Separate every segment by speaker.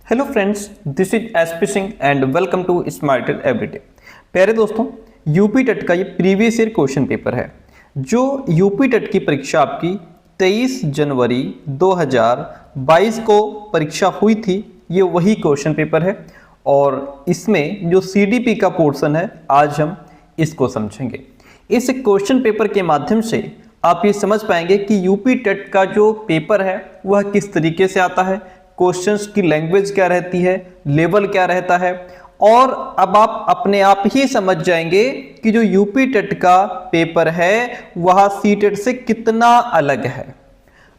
Speaker 1: Hello friends, this is SP Singh and welcome to smarter everyday. प्यारे दोस्तों, UP TET का ये प्रीवियस ईयर क्वेश्चन पेपर है जो यूपी टेट की परीक्षा आपकी 23 जनवरी 2022 को परीक्षा हुई थी। ये वही क्वेश्चन पेपर है और इसमें जो सीडीपी का पोर्शन है आज हम इसको समझेंगे। इस क्वेश्चन पेपर के माध्यम से आप ये समझ पाएंगे कि यूपी टेट का जो पेपर है वह किस तरीके से आता है, क्वेश्चंस की लैंग्वेज क्या रहती है, लेवल क्या रहता है, और अब आप अपने आप ही समझ जाएंगे कि जो यूपी टेट का पेपर है वह सी टेट से कितना अलग है।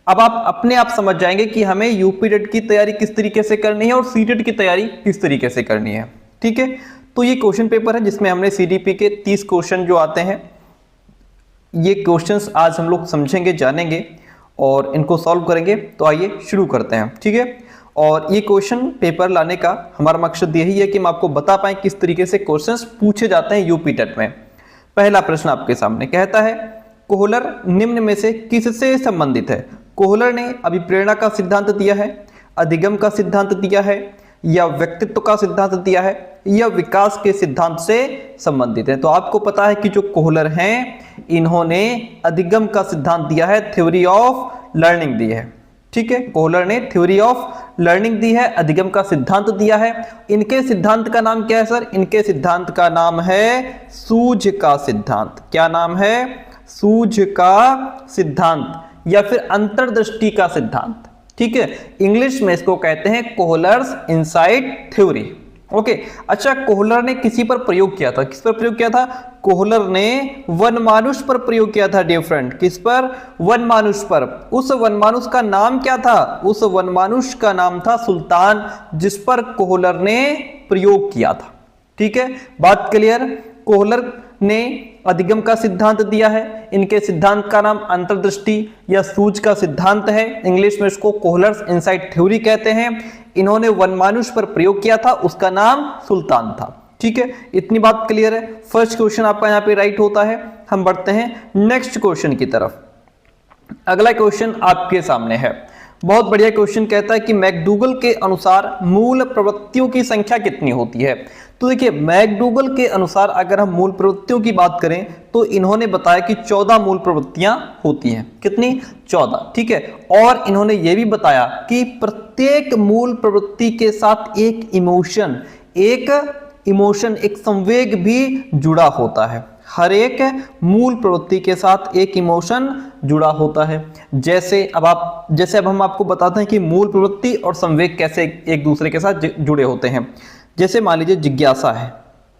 Speaker 1: अब आप अपने आप समझ जाएंगे कि हमें यूपी टेट की तैयारी किस तरीके से करनी है और सी टेट की तैयारी किस तरीके से करनी है। ठीक है, तो ये क्वेश्चन पेपर है जिसमें हमने सीडीपी के 30 क्वेश्चन जो आते हैं, ये क्वेश्चंस आज हम लोग समझेंगे, जानेंगे और इनको सॉल्व करेंगे। तो आइए शुरू करते हैं। ठीक है, और ये क्वेश्चन पेपर लाने का हमारा मकसद यही है कि हम आपको बता पाएं किस तरीके से क्वेश्चंस पूछे जाते हैं यूपी टेट में। पहला प्रश्न आपके सामने कहता है, कोहलर निम्न में से किससे संबंधित है? कोहलर ने अभिप्रेरणा का सिद्धांत दिया है, अधिगम का सिद्धांत दिया है, या व्यक्तित्व का सिद्धांत दिया है, या विकास के सिद्धांत से संबंधित है। तो आपको पता है कि जो कोहलर हैं इन्होंने अधिगम का सिद्धांत दिया है, थ्योरी ऑफ लर्निंग दी है। ठीक है, कोहलर ने थ्योरी ऑफ लर्निंग दी है, अधिगम का सिद्धांत दिया है। इनके सिद्धांत का नाम क्या है सर? इनके सिद्धांत का नाम है सूझ का सिद्धांत। क्या नाम है? सूझ का सिद्धांत या फिर अंतर्दृष्टि का सिद्धांत। ठीक है, इंग्लिश में इसको कहते हैं कोहलर्स इनसाइट थ्योरी। ओके, अच्छा, कोहलर ने किसी पर प्रयोग किया था? किस पर प्रयोग किया था? कोहलर ने वनमानुष पर प्रयोग किया था डियर फ्रेंड। किस पर? वनमानुष पर। उस वनमानुष का नाम क्या था? उस वनमानुष का नाम था सुल्तान, जिस पर कोहलर ने प्रयोग किया था। ठीक है, बात क्लियर? कोहलर ने अधिगम का सिद्धांत दिया है, इनके सिद्धांत का नाम अंतर्दृष्टि या सूझ का सिद्धांत है। इंग्लिश में इसको कोहलर्स इनसाइट थ्योरी कहते हैं। इन्होंने वनमानुष पर प्रयोग किया था, उसका नाम सुल्तान था। ठीक है, इतनी बात क्लियर है। फर्स्ट क्वेश्चन आपका यहाँ पे राइट होता है। हम बढ़ते हैं नेक्स्ट क्वेश्चन की तरफ। अगला क्वेश्चन आपके सामने है, बहुत बढ़िया क्वेश्चन। कहता है कि मैकडूगल के अनुसार मूल प्रवृत्तियों की संख्या कितनी होती है? तो देखिए, मैकडूगल के अनुसार अगर हम मूल प्रवृत्तियों की बात करें तो इन्होंने बताया कि 14 मूल प्रवृत्तियां होती हैं। कितनी? 14। ठीक है, और इन्होंने यह भी बताया कि प्रत्येक मूल प्रवृत्ति के साथ एक इमोशन, एक संवेग भी जुड़ा होता है। हर एक मूल प्रवृत्ति के साथ एक इमोशन जुड़ा होता है। जैसे अब हम आपको बताते हैं कि मूल प्रवृत्ति और संवेग कैसे एक दूसरे के साथ जुड़े होते हैं। जैसे मान लीजिए जिज्ञासा है।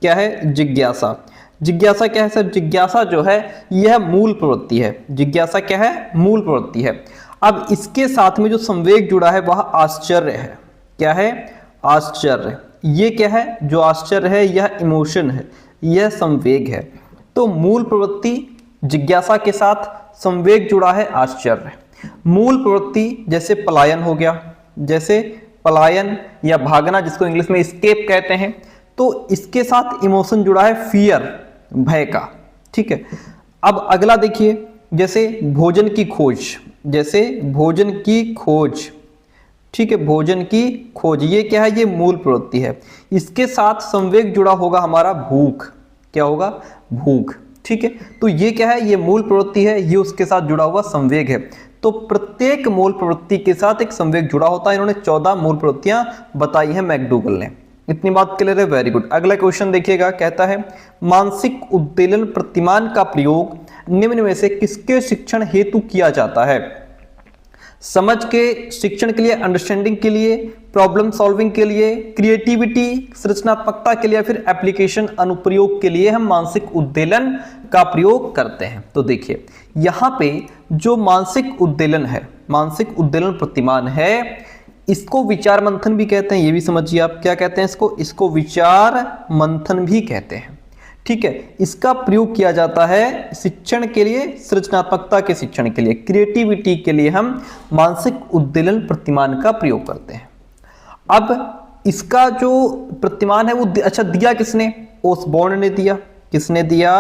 Speaker 1: क्या है? जिज्ञासा। जिज्ञासा क्या है सर? जिज्ञासा जो है यह मूल प्रवृत्ति है। जिज्ञासा क्या है? मूल प्रवृत्ति है। अब इसके साथ में जो संवेग जुड़ा है वह आश्चर्य है। क्या है? आश्चर्य। ये क्या है? जो आश्चर्य है यह इमोशन है, यह संवेग है। तो मूल प्रवृत्ति जिज्ञासा के साथ संवेग जुड़ा है आश्चर्य। मूल प्रवृत्ति जैसे पलायन हो गया, जैसे पलायन या भागना जिसको इंग्लिश में एस्केप कहते हैं, तो इसके साथ इमोशन जुड़ा है फियर, भय का। ठीक है, अब अगला देखिए, जैसे भोजन की खोज। जैसे भोजन की खोज। ठीक है, भोजन की खोज, ये क्या है? ये मूल प्रवृत्ति है। इसके साथ संवेग जुड़ा होगा हमारा भूख। क्या होगा? भूख। ठीक है, तो ये क्या है? ये मूल प्रवृत्ति है, ये उसके साथ जुड़ा हुआ संवेग है। तो प्रत्येक मूल प्रवृत्ति के साथ एक संवेग जुड़ा होता है। इन्होंने 14 मूल प्रवृत्तियां बताई हैं मैकडूगल ने। इतनी बात क्लियर है? Very good. अगला क्वेश्चन देखिएगा, कहता है मानसिक उद्वेलन प्रतिमान का प्रयोग निम्न में से किसके शिक्षण हेतु किया जाता है? समझ के शिक्षण के लिए, अंडरस्टैंडिंग के लिए, प्रॉब्लम सॉल्विंग के लिए, क्रिएटिविटी सृजनात्मकता के लिए, फिर एप्लीकेशन अनुप्रयोग के लिए हम मानसिक उद्वेलन का प्रयोग करते हैं। तो देखिए, यहां पे जो मानसिक उद्वेलन है, मानसिक उद्वेलन प्रतिमान है, इसको विचार मंथन भी कहते हैं। ये भी समझिए आप क्या कहते हैं इसको विचार मंथन भी कहते हैं। ठीक है, इसका प्रयोग किया जाता है शिक्षण के लिए, सृजनात्मकता के शिक्षण के लिए, क्रिएटिविटी के लिए हम मानसिक उद्वेलन प्रतिमान का प्रयोग करते हैं। अब इसका जो प्रतिमान है वो अच्छा दिया किसने? ओसबोर्न ने दिया। किसने दिया?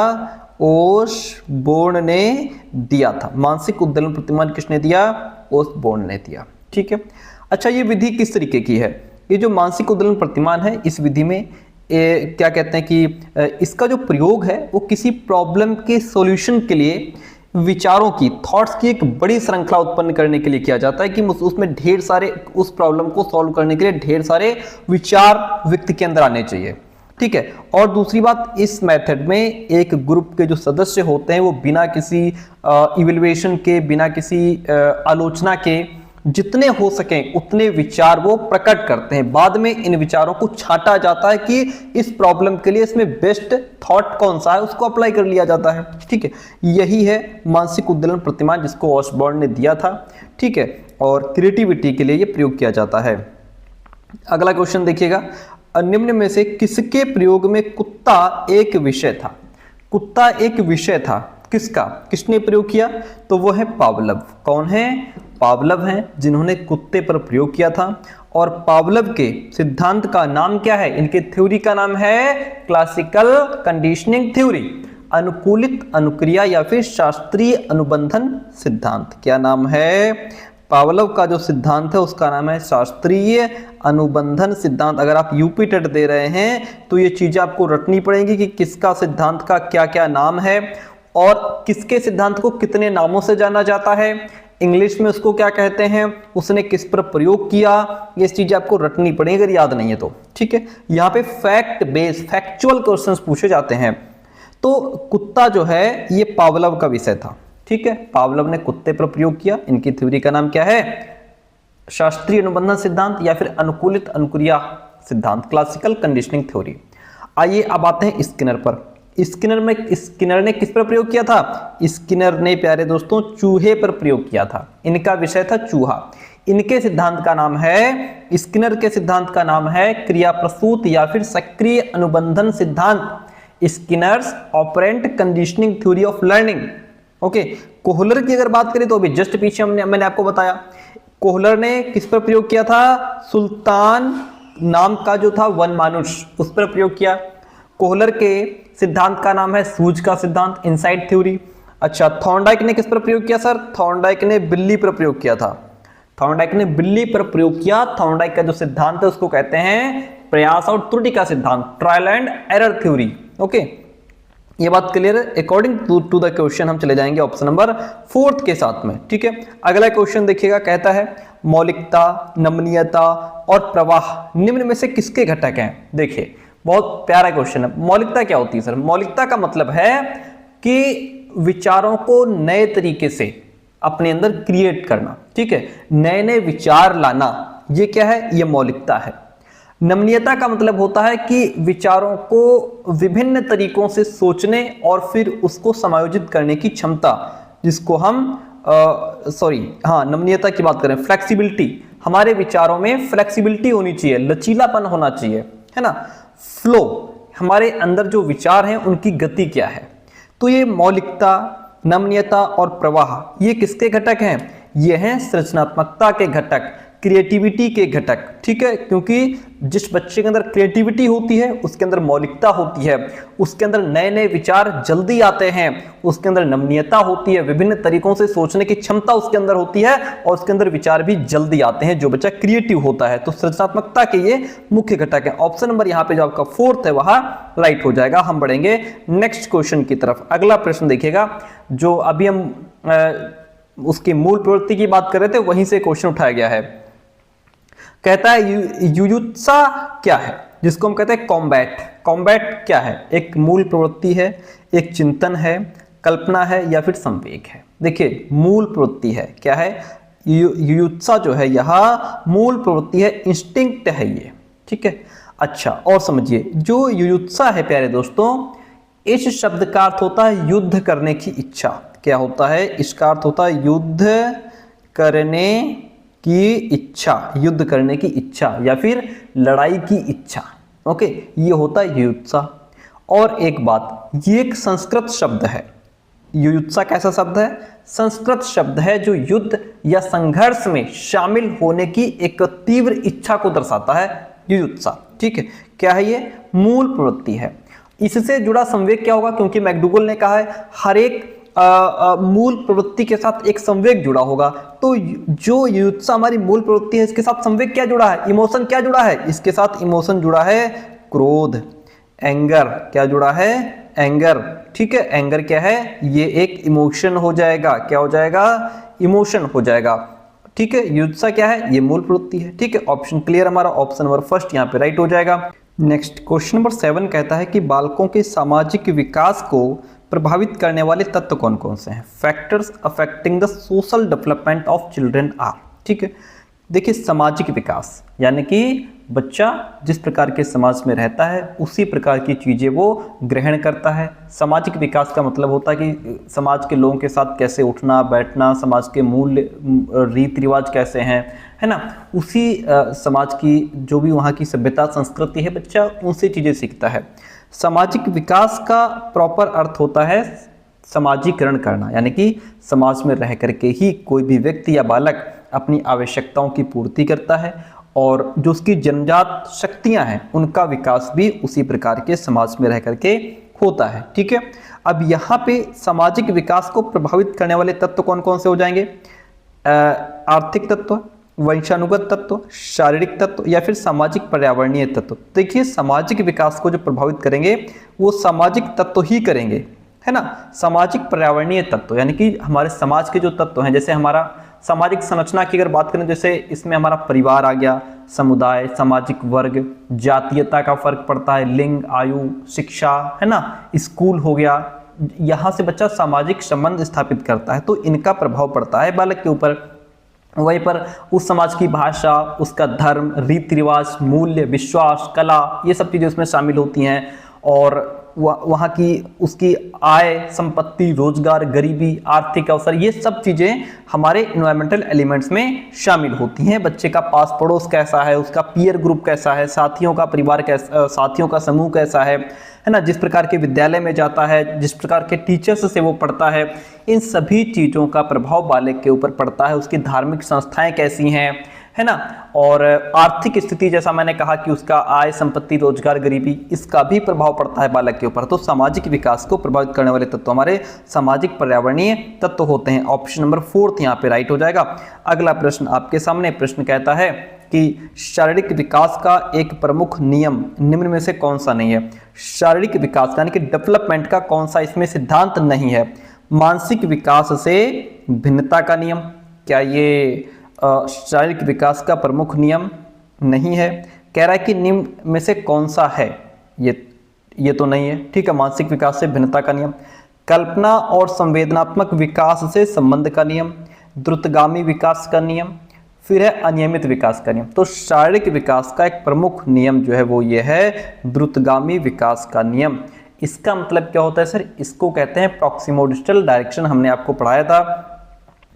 Speaker 1: ओसबोर्न ने दिया था। मानसिक उद्वेलन प्रतिमान किसने दिया? ओसबोर्न ने दिया। ठीक है, अच्छा, ये विधि किस तरीके की है? ये जो मानसिक उद्दोलन प्रतिमान है इस विधि में क्या कहते हैं कि इसका जो प्रयोग है वो किसी प्रॉब्लम के सॉल्यूशन के लिए विचारों की, थॉट्स की एक बड़ी श्रृंखला उत्पन्न करने के लिए किया जाता है कि उसमें ढेर सारे, उस प्रॉब्लम को सॉल्व करने के लिए ढेर सारे विचार व्यक्ति के अंदर आने चाहिए। ठीक है। और दूसरी बात, इस मेथड में एक ग्रुप के जो सदस्य होते हैं वो बिना किसी इवैल्यूएशन के, बिना किसी आलोचना के जितने हो सकें उतने विचार वो प्रकट करते हैं। बाद में इन विचारों को छांटा जाता है कि इस प्रॉब्लम के लिए इसमें बेस्ट थॉट कौन सा है, उसको अप्लाई कर लिया जाता है। ठीक है, यही है मानसिक उद्दोलन प्रतिमान जिसको ऑसबॉर्न ने दिया था। ठीक है, और क्रिएटिविटी के लिए ये प्रयोग किया जाता है। अगला क्वेश्चन देखिएगा, निम्न में से किसके प्रयोग में कुत्ता एक विषय था? कुत्ता एक विषय था किसका, किसने प्रयोग किया? तो वो है पावलव। कौन है? पावलव हैं, जिन्होंने कुत्ते पर प्रयोग किया था। और पावलव के सिद्धांत का नाम क्या है? इनके थ्योरी का नाम है क्लासिकल कंडीशनिंग थ्योरी, अनुकूलित अनुक्रिया या फिर शास्त्रीय अनुबंधन सिद्धांत। क्या नाम है? पावलव का जो सिद्धांत है उसका नाम है शास्त्रीय अनुबंधन सिद्धांत। अगर आप यूपी टेट दे रहे हैं तो ये चीजें आपको रटनी पड़ेगी कि किसका सिद्धांत का क्या क्या नाम है और किसके सिद्धांत को कितने नामों से जाना जाता है, इंग्लिश में उसको क्या कहते हैं, उसने किस पर प्रयोग किया, ये चीजें आपको रटनी पड़ेगी अगर याद नहीं है तो। ठीक है, यहाँ पे फैक्ट बेस्ड फैक्चुअल क्वेश्चंस पूछे जाते हैं। तो कुत्ता जो है ये पावलव का विषय था। ठीक है, पावलव ने कुत्ते पर प्रयोग किया। इनकी थ्योरी का नाम क्या है? शास्त्रीय अनुबंधन सिद्धांत या फिर अनुकूलित अनुक्रिया सिद्धांत, क्लासिकल कंडीशनिंग थ्योरी। आइए अब आते हैं स्किनर पर। स्किनर ने किस पर प्रयोग किया था? स्किनर ने प्यारे दोस्तों चूहे पर प्रयोग किया था। इनका विषय था चूहा। इनके सिद्धांत का नाम है, स्किनर के सिद्धांत का नाम है क्रिया प्रसूत या फिर सक्रिय अनुबंधन सिद्धांत, Skinner's operant conditioning theory of learning. Okay, Kohler की अगर बात करें तो अभी जस्ट पीछे मैंने आपको बताया, कोहलर ने किस पर प्रयोग किया था? सुल्तान नाम का जो था वन मानुष, उस पर प्रयोग किया। कोहलर के सिद्धांत का नाम है सूझ का सिद्धांत, इनसाइट थ्योरी। अच्छा, थॉर्नडाइक ने किस पर प्रयोग किया सर? थॉर्नडाइक ने बिल्ली पर प्रयोग किया था। थॉर्नडाइक ने बिल्ली पर प्रयोग किया। थॉर्नडाइक का जो सिद्धांत है उसको कहते हैं प्रयास और त्रुटि का सिद्धांत, trial and error theory. Okay, ये बात क्लियर है। अकॉर्डिंग टू द क्वेश्चन हम चले जाएंगे ऑप्शन नंबर 4 के साथ में। ठीक है, अगला क्वेश्चन देखिएगा, कहता है मौलिकता, नमनीयता और प्रवाह निम्न में से किसके घटक हैं? देखिए बहुत प्यारा क्वेश्चन है। मौलिकता क्या होती है सर? मौलिकता का मतलब है कि विचारों को नए तरीके से अपने अंदर क्रिएट करना। ठीक है, नए नए विचार लाना, ये क्या है? ये मौलिकता है। नमनीयता का मतलब होता है कि विचारों को विभिन्न तरीकों से सोचने और फिर उसको समायोजित करने की क्षमता, जिसको हम नमनीयता की बात करें, फ्लेक्सिबिलिटी। हमारे विचारों में फ्लेक्सिबिलिटी होनी चाहिए, लचीलापन होना चाहिए, है ना। फ्लो, हमारे अंदर जो विचार हैं उनकी गति क्या है। तो ये मौलिकता, नमनीयता और प्रवाह ये किसके घटक हैं? ये हैं सृजनात्मकता के घटक, क्रिएटिविटी के घटक। ठीक है, क्योंकि जिस बच्चे के अंदर क्रिएटिविटी होती है उसके अंदर मौलिकता होती है, उसके अंदर नए नए विचार जल्दी आते हैं, उसके अंदर नमनीयता होती है, विभिन्न तरीकों से सोचने की क्षमता उसके अंदर होती है और उसके अंदर विचार भी जल्दी आते हैं जो बच्चा क्रिएटिव होता है। तो सृजनात्मकता के ये मुख्य घटक है। ऑप्शन नंबर यहाँ पे जो आपका 4 है वहां राइट हो जाएगा। हम बढ़ेंगे नेक्स्ट क्वेश्चन की तरफ। अगला प्रश्न देखिएगा, जो अभी हम उसकी मूल प्रवृत्ति की बात कर रहे थे वहीं से क्वेश्चन उठाया गया है। कहता है युयुत्सा क्या है? जिसको हम कहते हैं कॉम्बैट। कॉम्बैट क्या है? एक मूल प्रवृत्ति है, एक चिंतन है, कल्पना है या फिर संवेग है। देखिए मूल प्रवृत्ति है, क्या है? युयुत्सा जो है यह मूल प्रवृत्ति है, इंस्टिंक्ट है ये। ठीक है, अच्छा और समझिए, जो युयुत्सा है प्यारे दोस्तों, इस शब्द का अर्थ होता है युद्ध करने की इच्छा। क्या होता है? इसका अर्थ होता है युद्ध करने की इच्छा, युद्ध करने की इच्छा या फिर लड़ाई की इच्छा। ओके, ये होता है युयुत्सा। और एक बात, ये एक संस्कृत शब्द है। युयुत्सा कैसा शब्द है? संस्कृत शब्द है जो युद्ध या संघर्ष में शामिल होने की एक तीव्र इच्छा को दर्शाता है, युयुत्सा। ठीक है, क्या है ये? मूल प्रवृत्ति है। इससे जुड़ा संवेग क्या होगा? क्योंकि मैकडूगल ने कहा है हर एक मूल प्रवृत्ति के साथ एक संवेग जुड़ा होगा। तो जो युत्सा हमारी मूल प्रवृत्ति है, इसके साथ संवेग क्या जुड़ा है, इमोशन क्या जुड़ा है, इसके साथ इमोशन जुड़ा है क्रोध, एंगर। क्या जुड़ा है, एंगर। ठीक है, एंगर क्या है, ये एक इमोशन हो जाएगा। क्या हो जाएगा, इमोशन हो जाएगा। ठीक है, युत्सा क्या है, ये मूल प्रवृत्ति है। ठीक है, ऑप्शन क्लियर हमारा, ऑप्शन नंबर फर्स्ट यहाँ पे राइट हो जाएगा। नेक्स्ट क्वेश्चन नंबर 7 कहता है कि बालकों के सामाजिक विकास को प्रभावित करने वाले तत्व कौन कौन से हैं। Factors affecting the social development of children are. ठीक है, देखिए सामाजिक विकास यानी कि बच्चा जिस प्रकार के समाज में रहता है उसी प्रकार की चीज़ें वो ग्रहण करता है। सामाजिक विकास का मतलब होता है कि समाज के लोगों के साथ कैसे उठना बैठना, समाज के मूल्य रीति रिवाज कैसे हैं, है ना, उसी समाज की जो भी वहाँ की सभ्यता संस्कृति है, बच्चा उनसे चीज़ें सीखता है। सामाजिक विकास का प्रॉपर अर्थ होता है समाजीकरण करना, यानी कि समाज में रह करके ही कोई भी व्यक्ति या बालक अपनी आवश्यकताओं की पूर्ति करता है और जो उसकी जन्मजात शक्तियां हैं उनका विकास भी उसी प्रकार के समाज में रह करके होता है। ठीक है, अब यहाँ पे सामाजिक विकास को प्रभावित करने वाले तत्व कौन कौन से हो जाएंगे, आर्थिक तत्व, वंशानुगत तत्व, शारीरिक तत्व या फिर सामाजिक पर्यावरणीय तत्व। देखिए सामाजिक विकास को जो प्रभावित करेंगे वो सामाजिक तत्व ही करेंगे, है ना। सामाजिक पर्यावरणीय तत्व यानी कि हमारे समाज के जो तत्व हैं, जैसे हमारा सामाजिक संरचना की अगर बात करें, जैसे इसमें हमारा परिवार आ गया, समुदाय, सामाजिक वर्ग, जातीयता का फर्क पड़ता है, लिंग, आयु, शिक्षा, है ना, स्कूल हो गया, यहाँ से बच्चा सामाजिक संबंध स्थापित करता है, तो इनका प्रभाव पड़ता है बालक के ऊपर। वहीं पर उस समाज की भाषा, उसका धर्म, रीति रिवाज, मूल्य, विश्वास, कला, ये सब चीज़ें उसमें शामिल होती हैं। और वहाँ की उसकी आय, संपत्ति, रोजगार, गरीबी, आर्थिक अवसर, ये सब चीज़ें हमारे इन्वायरमेंटल एलिमेंट्स में शामिल होती हैं। बच्चे का पास पड़ोस कैसा है, उसका पीयर ग्रुप कैसा है, साथियों का परिवार कैसा, साथियों का समूह कैसा है ना, जिस प्रकार के विद्यालय में जाता है, जिस प्रकार के टीचर्स से वो पढ़ता है, इन सभी चीज़ों का प्रभाव बालक के ऊपर पड़ता है। उसकी धार्मिक संस्थाएं कैसी हैं, है ना, और आर्थिक स्थिति, जैसा मैंने कहा कि उसका आय, संपत्ति, रोजगार, गरीबी, इसका भी प्रभाव पड़ता है बालक के ऊपर। तो सामाजिक विकास को प्रभावित करने वाले तत्व हमारे सामाजिक पर्यावरणीय तत्व होते हैं। ऑप्शन नंबर 4 यहाँ पे राइट हो जाएगा। अगला प्रश्न आपके सामने, प्रश्न कहता है कि शारीरिक विकास का एक प्रमुख नियम निम्न में से कौन सा नहीं है। शारीरिक विकास यानी कि डेवलपमेंट का कौन सा इसमें सिद्धांत नहीं है। मानसिक विकास से भिन्नता का नियम, क्या ये शारीरिक विकास का प्रमुख नियम नहीं है। कह रहा है कि निम्न में से कौन सा है, ये तो नहीं है। ठीक है, मानसिक विकास से भिन्नता का नियम, कल्पना और संवेदनात्मक विकास से संबंध का नियम, द्रुतगामी विकास का नियम, फिर है अनियमित विकास का नियम। तो शारीरिक विकास का एक प्रमुख नियम जो है वो ये है द्रुतगामी विकास का नियम। इसका मतलब क्या होता है सर, इसको कहते हैं प्रॉक्सिमोडिस्टल डायरेक्शन, हमने आपको पढ़ाया था।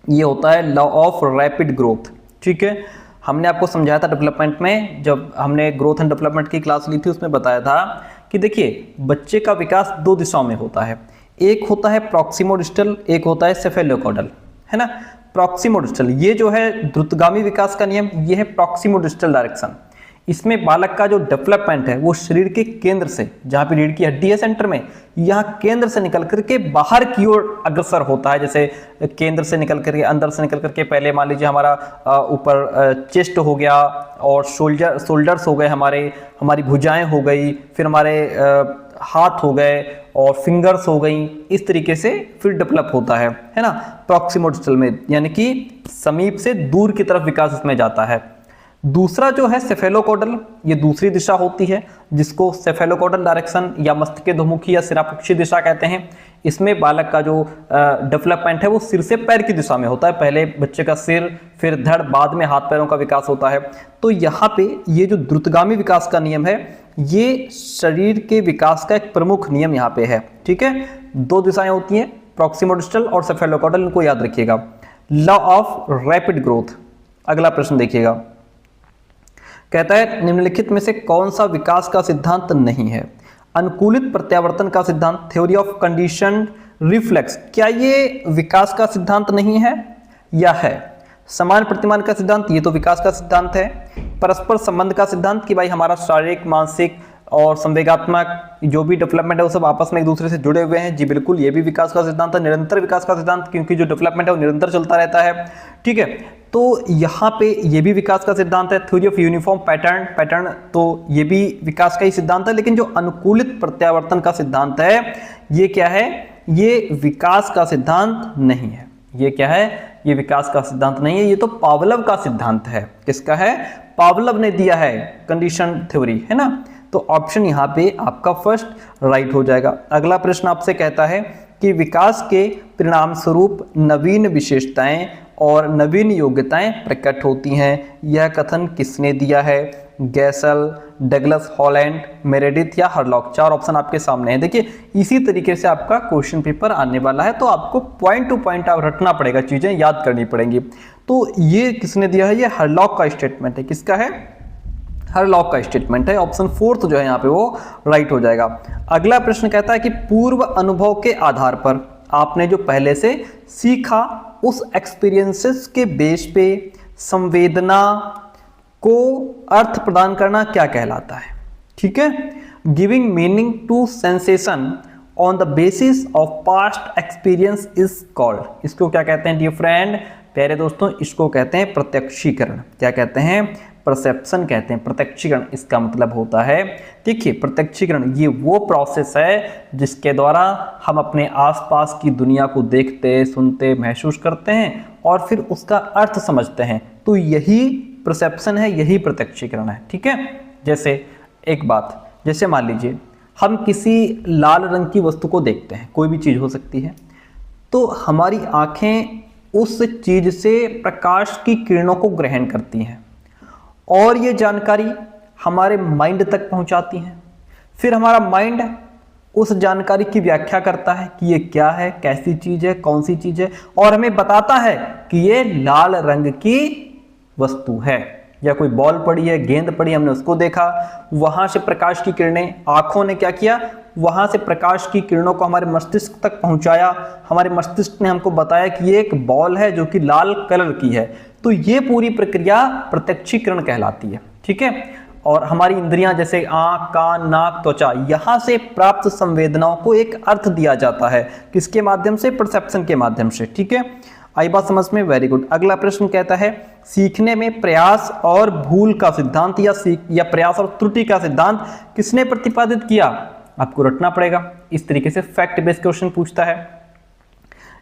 Speaker 1: ये होता है लॉ ऑफ रैपिड ग्रोथ। ठीक है, हमने आपको समझाया था डेवलपमेंट में, जब हमने ग्रोथ एंड डेवलपमेंट की क्लास ली थी उसमें बताया था कि देखिए बच्चे का विकास 2 दिशाओं में होता है। एक होता है प्रॉक्सिमोडिस्टल, एक होता है सेफेलोकॉडल, है ना। प्रॉक्सिमोडिस्टल ये जो है द्रुतगामी विकास का नियम, ये है प्रॉक्सिमोडिस्टल डायरेक्शन। इसमें बालक का जो डेवलपमेंट है वो शरीर के केंद्र से, जहाँ पे रीढ़ की हड्डी है सेंटर में, यहाँ केंद्र से निकल करके बाहर की ओर अग्रसर होता है। जैसे केंद्र से निकल करके, अंदर से निकल करके, पहले मान लीजिए हमारा ऊपर चेस्ट हो गया और शोल्डर्स हो गए, हमारी भुजाएं हो गई, फिर हमारे हाथ हो गए और फिंगर्स हो गई, इस तरीके से फिर डेवलप होता है ना प्रॉक्सिमोडिस्टल में, यानी कि समीप से दूर की तरफ विकास इसमें जाता है। दूसरा जो है सेफेलोकॉडल, ये दूसरी दिशा होती है जिसको सेफेलोकॉडल डायरेक्शन या मस्तिष्कोद्मुखी या सिरापुक्षी दिशा कहते हैं। इसमें बालक का जो डेवलपमेंट है वो सिर से पैर की दिशा में होता है। पहले बच्चे का सिर, फिर धड़, बाद में हाथ पैरों का विकास होता है। तो यहाँ पे ये जो द्रुतगामी विकास का नियम है, ये शरीर के विकास का एक प्रमुख नियम यहाँ पे है। ठीक है, 2 दिशाएं होती हैं, प्रॉक्सिमोडिस्टल और सेफेलोकॉडल, इनको याद रखिएगा। Law of rapid growth. अगला प्रश्न देखिएगा, कहता है निम्नलिखित में से कौन सा विकास का सिद्धांत नहीं है। अनुकूलित प्रत्यावर्तन का सिद्धांत, थ्योरी ऑफ कंडीशन रिफ्लेक्स, क्या ये विकास का सिद्धांत नहीं है या है। समान प्रतिमान का सिद्धांत, ये तो विकास का सिद्धांत है। परस्पर संबंध का सिद्धांत कि भाई हमारा शारीरिक, मानसिक और संवेगात्मक जो भी डेवलपमेंट है वो सब आपस में एक दूसरे से जुड़े हुए हैं। जी बिल्कुल, ये भी विकास का सिद्धांत है, निरंतर विकास का सिद्धांत, क्योंकि जो डेवलपमेंट है वो निरंतर चलता रहता है। ठीक है, तो यहाँ पे ये भी विकास का सिद्धांत है। थ्योरी ऑफ यूनिफॉर्म पैटर्न, तो ये भी विकास का ही सिद्धांत है, लेकिन जो अनुकूलित प्रत्यावर्तन का सिद्धांत है ये क्या है, ये विकास का सिद्धांत नहीं है। ये क्या है, ये विकास का सिद्धांत नहीं है, ये तो पावलव का सिद्धांत है। किसका है, पावलव ने दिया है, कंडीशन थ्योरी, है ना। तो ऑप्शन यहाँ पे आपका फर्स्ट राइट हो जाएगा। अगला प्रश्न आपसे कहता है कि विकास के परिणाम स्वरूप नवीन विशेषताएं और नवीन योग्यताएं प्रकट होती हैं। यह कथन किसने दिया है, गैसल, डगलस हॉलैंड, मेरेडिथ या हरलॉक। 4 ऑप्शन आपके सामने है। देखिए इसी तरीके से आपका क्वेश्चन पेपर आने वाला है, तो आपको पॉइंट टू पॉइंट रटना पड़ेगा, चीजें याद करनी पड़ेंगी। तो ये किसने दिया है, ये हरलॉक का स्टेटमेंट है। किसका है, हरलॉक का स्टेटमेंट है। ऑप्शन 4 जो है यहाँ पे वो राइट हो जाएगा। अगला प्रश्न कहता है कि पूर्व अनुभव के आधार पर आपने जो पहले से सीखा उस एक्सपीरियंसेस के बेस पे संवेदना को अर्थ प्रदान करना क्या कहलाता है। ठीक है, giving meaning to sensation on the basis of past experience is called. इसको क्या कहते हैं डियर फ्रेंड, प्यारे दोस्तों, इसको कहते हैं प्रत्यक्षीकरण। क्या कहते हैं, परसेप्शन कहते हैं। प्रत्यक्षीकरण इसका मतलब होता है, देखिए प्रत्यक्षीकरण ये वो प्रोसेस है जिसके द्वारा हम अपने आसपास की दुनिया को देखते, सुनते, महसूस करते हैं और फिर उसका अर्थ समझते हैं। तो यही परसेप्शन है, यही प्रत्यक्षीकरण है। ठीक है, जैसे एक बात, जैसे मान लीजिए हम किसी लाल रंग की वस्तु को देखते हैं, कोई भी चीज़ हो सकती है, तो हमारी आंखें उस चीज़ से प्रकाश की किरणों को ग्रहण करती हैं और ये जानकारी हमारे माइंड तक पहुंचाती है। फिर हमारा माइंड उस जानकारी की व्याख्या करता है कि ये क्या है, कैसी चीज़ है, कौन सी चीज़ है, और हमें बताता है कि ये लाल रंग की वस्तु है। या कोई बॉल पड़ी है, गेंद पड़ी, हमने उसको देखा, वहां से प्रकाश की किरणें, आंखों ने क्या किया, वहां से प्रकाश की किरणों को हमारे मस्तिष्क तक पहुंचाया। हमारे मस्तिष्क ने हमको बताया कि ये एक बॉल है जो कि लाल कलर की है। तो ये पूरी प्रक्रिया प्रत्यक्षीकरण कहलाती है। ठीक है, और हमारी इंद्रियां जैसे आंख, कान, नाक, त्वचा, यहां से प्राप्त संवेदनाओं को एक अर्थ दिया जाता है। किसके माध्यम से, परसेप्शन के माध्यम से। ठीक है, आई बात समझ में, वेरी गुड। अगला प्रश्न कहता है सीखने में प्रयास और भूल का सिद्धांत या प्रयास और त्रुटि का सिद्धांत किसने प्रतिपादित किया। आपको रटना पड़ेगा, इस तरीके से फैक्ट बेस्ड क्वेश्चन पूछता है।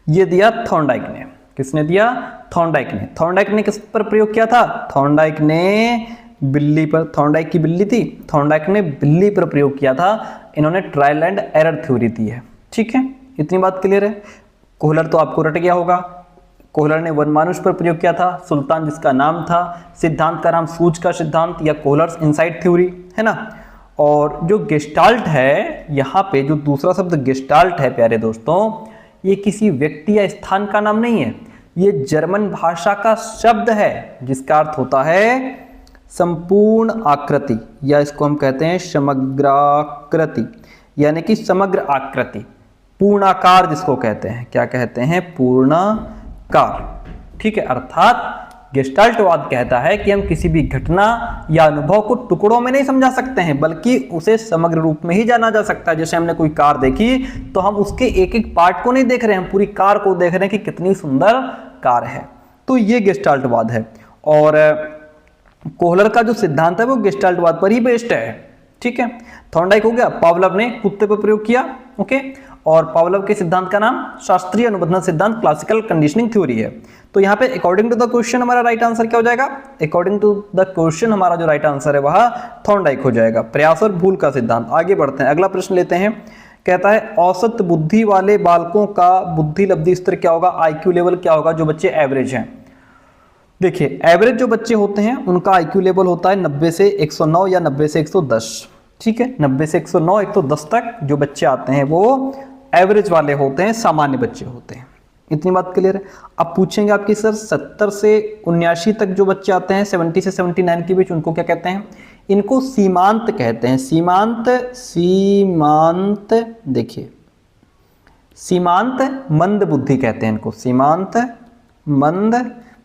Speaker 1: ये दिया थॉर्नडाइक ने। किसने दिया, थॉर्नडाइक ने। थॉर्नडाइक ने किस पर प्रयोग किया था, थॉर्नडाइक ने बिल्ली पर। थॉर्नडाइक की बिल्ली थी, थॉर्नडाइक ने बिल्ली पर प्रयोग किया था। इन्होंने ट्रायल एंड एरर थ्योरी दी है। ठीक है, इतनी बात क्लियर है। कोहलर तो आपको रट गया होगा, कोहलर ने वनमानुष पर प्रयोग किया था। सुल्तान जिसका नाम था, सिद्धांत का नाम सूझ का सिद्धांत या कोहलर्स इनसाइट थ्योरी, है ना। और जो गेस्टाल्ट है, यहाँ पे जो दूसरा शब्द गेस्टाल्ट है प्यारे दोस्तों, ये किसी व्यक्ति या स्थान का नाम नहीं है, ये जर्मन भाषा का शब्द है जिसका अर्थ होता है संपूर्ण आकृति, या इसको हम कहते हैं समग्राकृति, यानी कि समग्र आकृति, पूर्णाकार जिसको कहते हैं। क्या कहते हैं, पूर्णाकार। ठीक है, अर्थात गेस्टाल्टवाद कहता है कि हम किसी भी घटना या अनुभव को टुकड़ों में नहीं समझा सकते हैं, बल्कि उसे समग्र रूप में ही जाना जा सकता है। जैसे हमने कोई कार देखी तो हम उसके एक एक पार्ट को नहीं देख रहे हैं, हम पूरी कार को देख रहे हैं कि कितनी सुंदर कार है। तो ये गेस्टाल्टवाद है। और कोहलर का जो सिद्धांत है वो गेस्टाल्टवाद पर ही बेस्ड है। ठीक है, थॉर्नडाइक हो गया। पावलव ने कुत्ते पर प्रयोग किया। ओके, और पावलव के सिद्धांत का नाम शास्त्रीय अनुबंधन सिद्धांत, क्लासिकल कंडीशनिंग थ्योरी है। तो यहाँ पे अकॉर्डिंग टू द क्वेश्चन हमारा राइट आंसर क्या हो जाएगा, अकॉर्डिंग टू द क्वेश्चन हमारा जो राइट आंसर है वह थॉर्नडाइक हो जाएगा, प्रयास और भूल का सिद्धांत। आगे बढ़ते हैं, अगला प्रश्न लेते हैं। कहता है औसत बुद्धि वाले बालकों का बुद्धि लब्धि स्तर क्या होगा, आईक्यू लेवल क्या होगा, जो बच्चे एवरेज हैं। देखिए एवरेज जो बच्चे होते हैं उनका आईक्यू लेवल होता है 90 से 109 या 90 से 110। ठीक है, 90 से 109 110 तक जो बच्चे आते हैं वो एवरेज वाले होते हैं, सामान्य बच्चे होते हैं। इतनी बात क्लियर है। अब पूछेंगे आपकी सर 70 से 79 तक जो बच्चे आते हैं, 70 से 79 के बीच, उनको क्या कहते हैं, इनको सीमांत कहते हैं। सीमांत देखिए, सीमांत मंद बुद्धि कहते हैं इनको, सीमांत मंद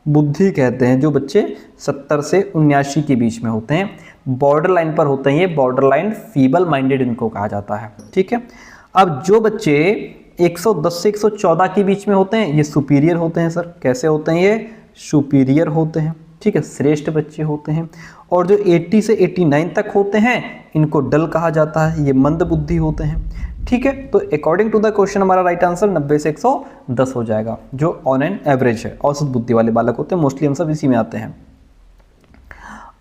Speaker 1: बुद्धि कहते हैं जो बच्चे 70 से 79 के बीच में होते हैं, बॉर्डर लाइन पर होते हैं, ये बॉर्डर लाइन फीबल माइंडेड इनको कहा जाता है। ठीक है, अब जो बच्चे 110 से 114 के बीच में होते हैं ये सुपीरियर होते हैं। सर कैसे होते हैं? ये सुपीरियर होते हैं। ठीक है, श्रेष्ठ बच्चे होते हैं। और जो 80 से 89 तक होते हैं इनको डल कहा जाता है, ये मंद बुद्धि होते हैं। ठीक है, तो अकॉर्डिंग टू द क्वेश्चन हमारा राइट आंसर 90 से 110 हो जाएगा, जो ऑन एन एवरेज है, औसत बुद्धि वाले बालक होते हैं। मोस्टली हम सब इसी में आते हैं।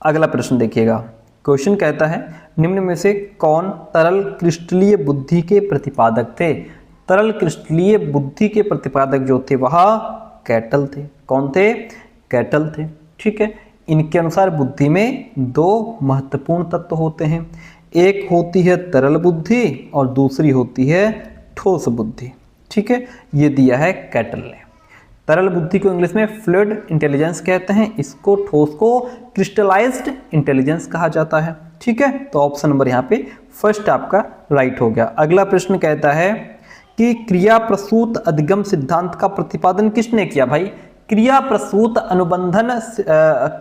Speaker 1: अगला प्रश्न देखिएगा, क्वेश्चन कहता है निम्न में से कौन तरल क्रिस्टलीय बुद्धि के प्रतिपादक थे? तरल क्रिस्टलीय बुद्धि के प्रतिपादक जो थे वह कैटल थे। कौन थे? कैटल थे। ठीक है, इनके अनुसार बुद्धि में दो महत्वपूर्ण तत्व होते हैं, एक होती है तरल बुद्धि और दूसरी होती है ठोस बुद्धि। ठीक है, ये दिया है कैटल ने। तरल बुद्धि को इंग्लिश में फ्लूइड इंटेलिजेंस कहते हैं, इसको ठोस को क्रिस्टलाइज्ड इंटेलिजेंस कहा जाता है। ठीक है, तो ऑप्शन नंबर यहाँ पे फर्स्ट आपका राइट हो गया। अगला प्रश्न कहता है कि क्रिया प्रसूत अधिगम सिद्धांत का प्रतिपादन किसने किया? भाई क्रिया प्रसूत अनुबंधन,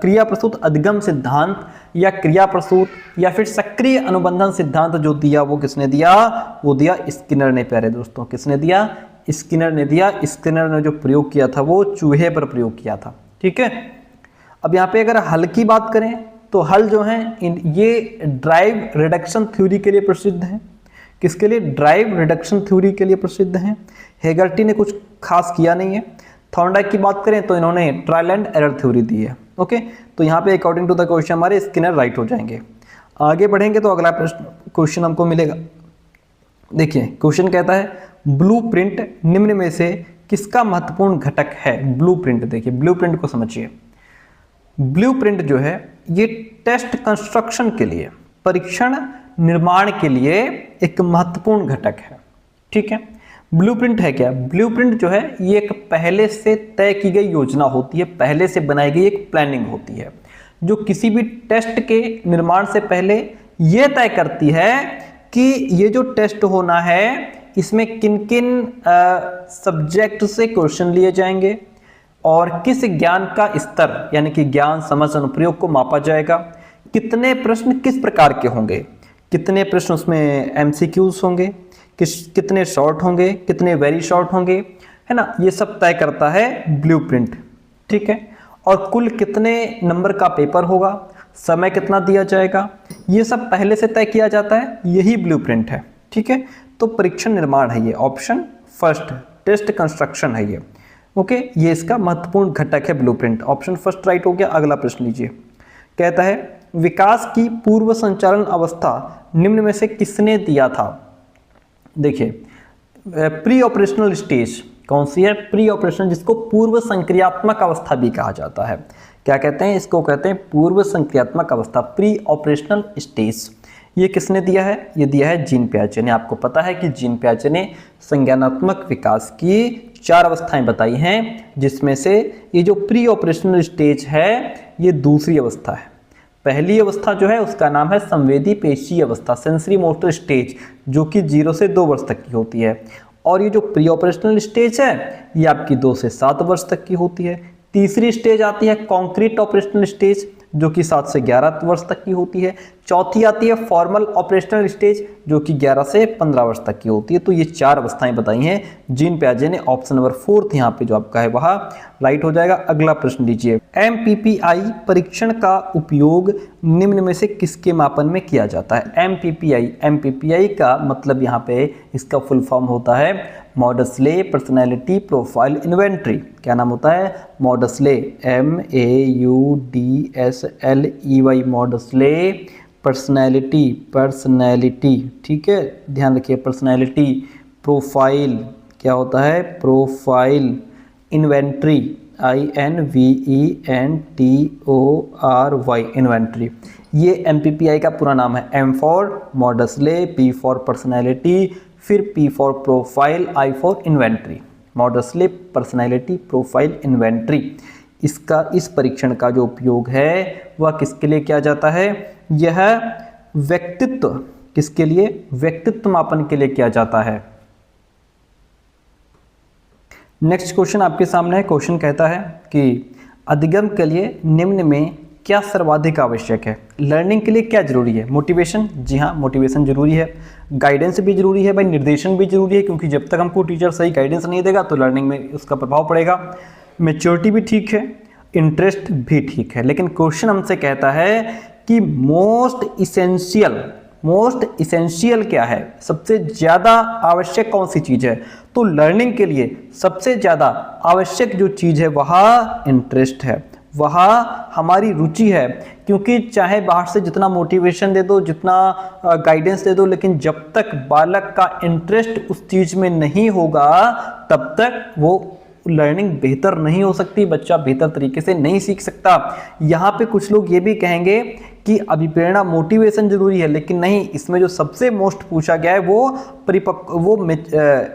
Speaker 1: क्रिया प्रसूत अधिगम सिद्धांत या क्रिया प्रसूत या फिर सक्रिय अनुबंधन सिद्धांत जो दिया वो किसने दिया? वो दिया स्किनर ने। प्यारे दोस्तों, किसने दिया? स्किनर ने दिया। स्किनर ने जो प्रयोग किया था वो चूहे पर प्रयोग किया था। ठीक है, अब यहाँ पे अगर हल की बात करें तो हल जो है ये ड्राइव रिडक्शन थ्योरी के लिए प्रसिद्ध है। किसके लिए? ड्राइव रिडक्शन थ्योरी के लिए प्रसिद्ध है। हेगर्टी ने कुछ खास किया नहीं है। थॉर्नडाइक की बात करें तो इन्होंने ट्रायल एंड एरर थ्योरी दी है। ओके, तो यहाँ पे अकॉर्डिंग टू द क्वेश्चन हमारे स्किनर राइट हो जाएंगे। आगे बढ़ेंगे तो अगला प्रश्न क्वेश्चन हमको मिलेगा। देखिए, क्वेश्चन कहता है ब्लूप्रिंट निम्न में से किसका महत्वपूर्ण घटक है? ब्लूप्रिंट, देखिए ब्लूप्रिंट को समझिए। ब्लूप्रिंट जो है ये टेस्ट कंस्ट्रक्शन के लिए, परीक्षण निर्माण के लिए एक महत्वपूर्ण घटक है। ठीक है, ब्लूप्रिंट है क्या? ब्लूप्रिंट जो है ये एक पहले से तय की गई योजना होती है, पहले से बनाई गई एक प्लानिंग होती है जो किसी भी टेस्ट के निर्माण से पहले ये तय करती है कि ये जो टेस्ट होना है इसमें किन किन सब्जेक्ट से क्वेश्चन लिए जाएंगे और किस ज्ञान का स्तर यानी कि ज्ञान समझ अनुप्रयोग को मापा जाएगा, कितने प्रश्न किस प्रकार के होंगे, कितने प्रश्न उसमें एमसीक्यूज होंगे, कितने शॉर्ट होंगे, कितने वेरी शॉर्ट होंगे, है ना, ये सब तय करता है ब्लूप्रिंट। ठीक है, और कुल कितने नंबर का पेपर होगा, समय कितना दिया जाएगा, ये सब पहले से तय किया जाता है, यही ब्लूप्रिंट है। ठीक है, तो परीक्षण निर्माण है ये, ऑप्शन फर्स्ट टेस्ट कंस्ट्रक्शन है ये। ओके, ये इसका महत्वपूर्ण घटक है ब्लूप्रिंट, ऑप्शन फर्स्ट राइट हो गया। अगला प्रश्न लीजिए, कहता है विकास की पूर्व संचालन अवस्था निम्न में से किसने दिया था? देखिए, प्री ऑपरेशनल स्टेज कौन सी है? प्री ऑपरेशनल, जिसको पूर्व संक्रियात्मक अवस्था भी कहा जाता है। क्या कहते हैं इसको? कहते हैं पूर्व संक्रियात्मक अवस्था, प्री ऑपरेशनल स्टेज। ये किसने दिया है? ये दिया है जीन पियाजे ने। आपको पता है कि जीन पियाजे ने संज्ञानात्मक विकास की 4 अवस्थाएं बताई हैं, जिसमें से ये जो प्री ऑपरेशनल स्टेज है ये दूसरी अवस्था है। पहली अवस्था जो है उसका नाम है संवेदी पेशी अवस्था, सेंसरी मोटर स्टेज, जो कि 0 से 2 वर्ष तक की होती है। और ये जो प्री ऑपरेशनल स्टेज है ये आपकी 2 से 7 वर्ष तक की होती है। तीसरी स्टेज आती है कॉन्क्रीट ऑपरेशनल स्टेज, जो कि 7 से 11 वर्ष तक की होती है। चौथी आती है फॉर्मल ऑपरेशनल स्टेज, जो कि 11 से 15 वर्ष तक की होती है। तो ये 4 अवस्थाएं बताई हैं जीन पियाजे ने। ऑप्शन नंबर 4 यहाँ पे जो आपका है वह राइट हो जाएगा। अगला प्रश्न लीजिए, MPPI परीक्षण का उपयोग निम्न में से किसके मापन में किया जाता है? MPPI का मतलब यहाँ पे इसका फुल फॉर्म होता है मॉडस्ले पर्सनैलिटी प्रोफाइल इन्वेंट्री। क्या नाम होता है? Maudsley, MAUDSLEY, Maudsley personality. ठीक है, ध्यान रखिए, पर्सनैलिटी प्रोफाइल क्या होता है? Profile inventory, INVENTORY, inventory. ये MPPI का पूरा नाम है। M for Maudsley, P for personality, फिर P for profile, I for inventory. Maudsley personality profile inventory, इसका इस परीक्षण का जो उपयोग है वह किसके लिए किया जाता है? यह व्यक्तित्व, किसके लिए? व्यक्तित्व मापन के लिए किया जाता है। नेक्स्ट क्वेश्चन आपके सामने है। क्वेश्चन कहता है कि अधिगम के लिए निम्न में क्या सर्वाधिक आवश्यक है? लर्निंग के लिए क्या जरूरी है? मोटिवेशन, जी हाँ मोटिवेशन जरूरी है। गाइडेंस भी जरूरी है भाई, निर्देशन भी जरूरी है, क्योंकि जब तक हमको टीचर सही गाइडेंस नहीं देगा तो लर्निंग में उसका प्रभाव पड़ेगा। मैच्योरिटी भी ठीक है, इंटरेस्ट भी ठीक है, लेकिन क्वेश्चन हमसे कहता है कि मोस्ट इसेंशियल क्या है, सबसे ज़्यादा आवश्यक कौन सी चीज़ है? तो लर्निंग के लिए सबसे ज़्यादा आवश्यक जो चीज़ है वह इंटरेस्ट है, वह हमारी रुचि है। क्योंकि चाहे बाहर से जितना मोटिवेशन दे दो, जितना गाइडेंस दे दो, लेकिन जब तक बालक का इंटरेस्ट उस चीज़ में नहीं होगा तब तक वो लर्निंग बेहतर नहीं हो सकती, बच्चा बेहतर तरीके से नहीं सीख सकता। यहाँ पे कुछ लोग ये भी कहेंगे कि अभिप्रेरणा, मोटिवेशन जरूरी है, लेकिन नहीं, इसमें जो सबसे मोस्ट पूछा गया है वो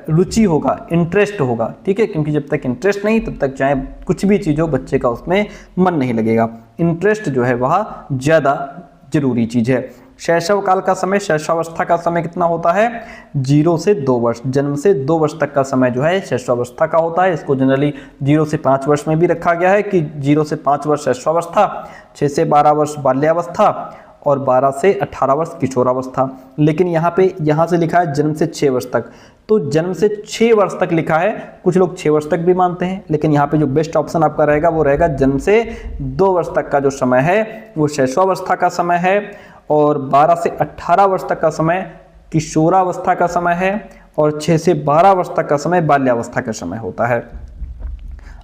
Speaker 1: रुचि होगा, इंटरेस्ट होगा, ठीक है। क्योंकि जब तक इंटरेस्ट नहीं तब तक चाहे कुछ भी चीज़ हो बच्चे का उसमें मन नहीं लगेगा। इंटरेस्ट जो है वह ज़्यादा जरूरी चीज़ है। शैशव काल का समय, शैशवावस्था का समय कितना होता है? 0 से 2 वर्ष, जन्म से 2 वर्ष तक का समय जो है शैशवावस्था का होता है। इसको जनरली 0 से 5 वर्ष में भी रखा गया है कि 0 से 5 वर्ष शैशवावस्था, 6 से 12 वर्ष बाल्यावस्था और 12 से 18 वर्ष किशोरावस्था। लेकिन यहाँ से लिखा है जन्म से 6 वर्ष तक, तो जन्म से 6 वर्ष तक लिखा है। कुछ लोग 6 वर्ष तक भी मानते हैं, लेकिन यहाँ पे जो बेस्ट ऑप्शन आपका रहेगा वो रहेगा जन्म से 2 वर्ष तक का जो समय है वो शैशवावस्था का समय है, और 12 से 18 वर्ष तक का समय किशोरावस्था का समय है, और 6 से 12 वर्ष तक का समय बाल्यावस्था का समय होता है।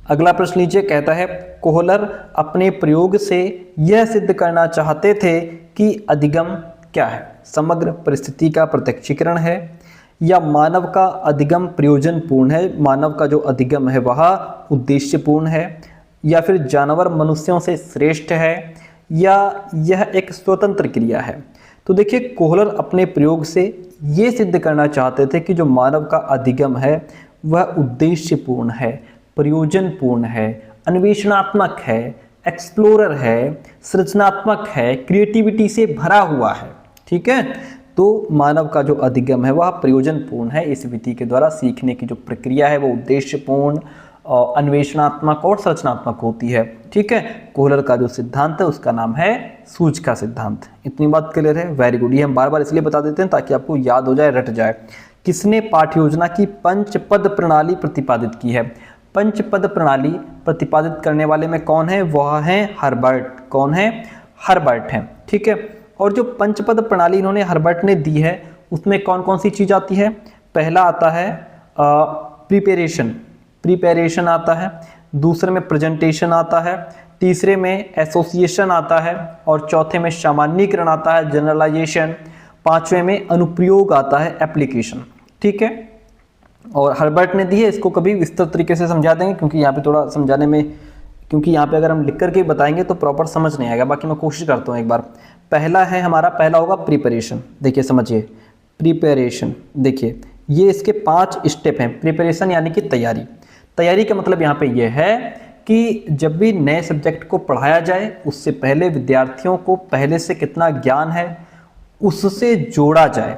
Speaker 1: अगला प्रश्न लीजिए, कहता है कोहलर अपने प्रयोग से यह सिद्ध करना चाहते थे कि अधिगम क्या है? समग्र परिस्थिति का प्रत्यक्षीकरण है, या मानव का अधिगम प्रयोजनपूर्ण है, मानव का जो अधिगम है वह उद्देश्यपूर्ण है, या फिर जानवर मनुष्यों से श्रेष्ठ है, या यह एक स्वतंत्र क्रिया है? तो देखिए, कोहलर अपने प्रयोग से ये सिद्ध करना चाहते थे कि जो मानव का अधिगम है वह उद्देश्यपूर्ण है, प्रयोजनपूर्ण है, अन्वेषणात्मक है, एक्सप्लोरर है, सृजनात्मक है, क्रिएटिविटी से भरा हुआ है, ठीक है। तो मानव का जो अधिगम है वह प्रयोजनपूर्ण है। इस विधि के द्वारा सीखने की जो प्रक्रिया है वो उद्देश्यपूर्ण, अन्वेषणात्मक और सृजनात्मक होती है, ठीक है। कोहलर का जो सिद्धांत है उसका नाम है सूझ का सिद्धांत। इतनी बात क्लियर है? Very good. ये हम बार बार इसलिए बता देते हैं ताकि आपको याद हो जाए, रट जाए। किसने पाठ्य योजना की पंचपद प्रणाली प्रतिपादित की है? पंचपद प्रणाली प्रतिपादित करने वाले में कौन है? वह है हर्बर्ट। कौन है? हर्बर्ट है, ठीक है। और जो पंचपद प्रणाली इन्होंने हर्बर्ट ने दी है उसमें कौन कौन सी चीज़ आती है? पहला आता है प्रिपेरेशन आता है, दूसरे में प्रेजेंटेशन आता है, तीसरे में एसोसिएशन आता है, और चौथे में सामान्यीकरण आता है, जनरलाइजेशन, पांचवें में अनुप्रयोग आता है, एप्लीकेशन, ठीक है। और हर्बर्ट ने दी है, इसको कभी विस्तृत तरीके से समझा देंगे क्योंकि यहाँ पे थोड़ा समझाने में, क्योंकि यहाँ पे अगर हम लिख करके बताएंगे तो प्रॉपर समझ नहीं आएगा। बाकी मैं कोशिश करता हूँ एक बार। पहला होगा प्रिपरेशन। देखिए समझिए, प्रिपरेशन, देखिए ये इसके 5 स्टेप हैं। प्रिपरेशन यानी कि तैयारी का मतलब यहाँ पे ये है कि जब भी नए सब्जेक्ट को पढ़ाया जाए उससे पहले विद्यार्थियों को पहले से कितना ज्ञान है उससे जोड़ा जाए,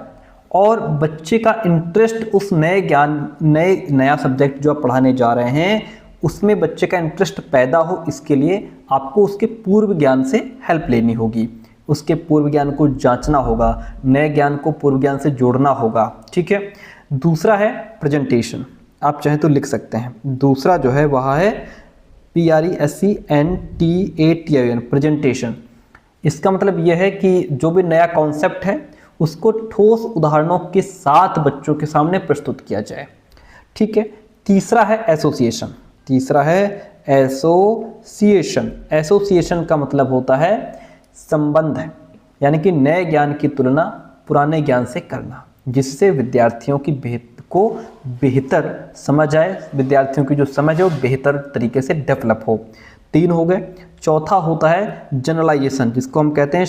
Speaker 1: और बच्चे का इंटरेस्ट उस नया सब्जेक्ट जो आप पढ़ाने जा रहे हैं उसमें बच्चे का इंटरेस्ट पैदा हो, इसके लिए आपको उसके पूर्व ज्ञान से हेल्प लेनी होगी, उसके पूर्व ज्ञान को जांचना होगा, नए ज्ञान को पूर्व ज्ञान से जोड़ना होगा, ठीक है। दूसरा है प्रेजेंटेशन, आप चाहे तो लिख सकते हैं। दूसरा जो है वह है PRESENTATION, प्रेजेंटेशन। इसका मतलब यह है कि जो भी नया कॉन्सेप्ट है उसको ठोस उदाहरणों के साथ बच्चों के सामने प्रस्तुत किया जाए, ठीक है। तीसरा है एसोसिएशन। एसोसिएशन का मतलब होता है संबंध है, यानी कि नए ज्ञान की तुलना पुराने ज्ञान से करना, जिससे विद्यार्थियों की बेहतर समझ आए, विद्यार्थियों की जो समझ है वो बेहतर तरीके से डेवलप हो। 3 हो गए। चौथा होता है जनरलाइजेशन, जिसको हम कहते हैं